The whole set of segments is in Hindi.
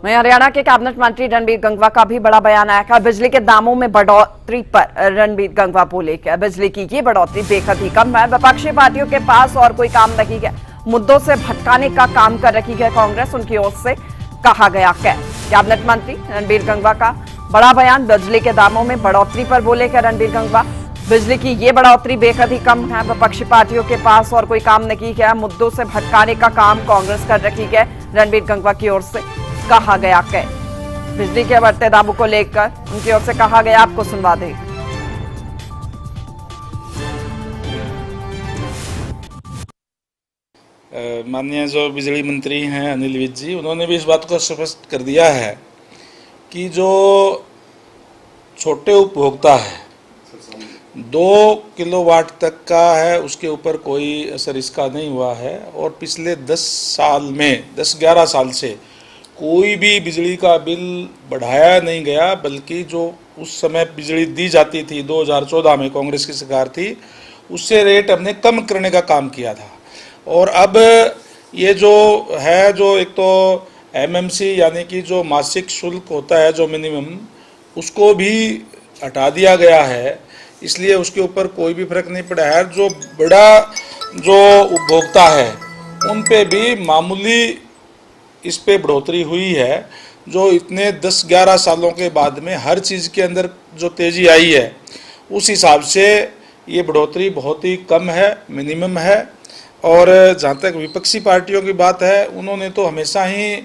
वहीं हरियाणा के कैबिनेट मंत्री रणबीर गंगवा का भी बड़ा बयान आया है। बिजली के दामों में बढ़ोतरी पर रणबीर गंगवा बोले कि बिजली की ये बढ़ोतरी बेहद ही कम है। विपक्षी पार्टियों के पास और कोई काम नहीं है, मुद्दों से भटकाने का काम कर रही है कांग्रेस, उनकी ओर से कहा गया है। कैबिनेट मंत्री रणबीर गंगवा का बड़ा बयान, बिजली के दामों में बढ़ोतरी पर बोले कि रणबीर गंगवा बिजली की ये बढ़ोतरी बेहद ही कम है। विपक्षी पार्टियों के पास और कोई काम नहीं है, मुद्दों से भटकाने का काम कांग्रेस कर रही है। रणबीर गंगवा की ओर से कहा गया है। बिजली के बढ़ते दामों को लेकर उनकी ओर से कहा गया, आपको सुनवा दें। माननीय जो बिजली मंत्री हैं अनिल विज जी, उन्होंने भी इस बात को स्पष्ट कर दिया है कि जो छोटे उपभोक्ता है 2 किलोवाट तक का है, उसके ऊपर कोई असर इसका नहीं हुआ है। और पिछले 10 साल में 10-11 साल से कोई भी बिजली का बिल बढ़ाया नहीं गया, बल्कि जो उस समय बिजली दी जाती थी 2014 में कांग्रेस की सरकार थी, उससे रेट हमने कम करने का काम किया था। और अब ये जो है, जो एक तो एमएमसी यानी कि जो मासिक शुल्क होता है जो मिनिमम, उसको भी हटा दिया गया है, इसलिए उसके ऊपर कोई भी फर्क नहीं पड़ा है। जो बड़ा जो उपभोक्ता है उन पे भी मामूली इस पे बढ़ोतरी हुई है। जो इतने 10-11 सालों के बाद में हर चीज़ के अंदर जो तेज़ी आई है, उस हिसाब से ये बढ़ोतरी बहुत ही कम है, मिनिमम है। और जहाँ तक विपक्षी पार्टियों की बात है, उन्होंने तो हमेशा ही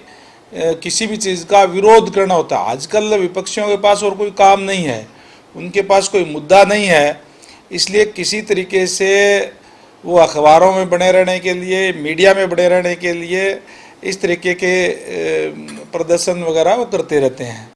किसी भी चीज़ का विरोध करना होता है। आजकल विपक्षियों के पास और कोई काम नहीं है, उनके पास कोई मुद्दा नहीं है, इसलिए किसी तरीके से वो अखबारों में बने रहने के लिए, मीडिया में बने रहने के लिए इस तरीके के प्रदर्शन वगैरह वो करते रहते हैं।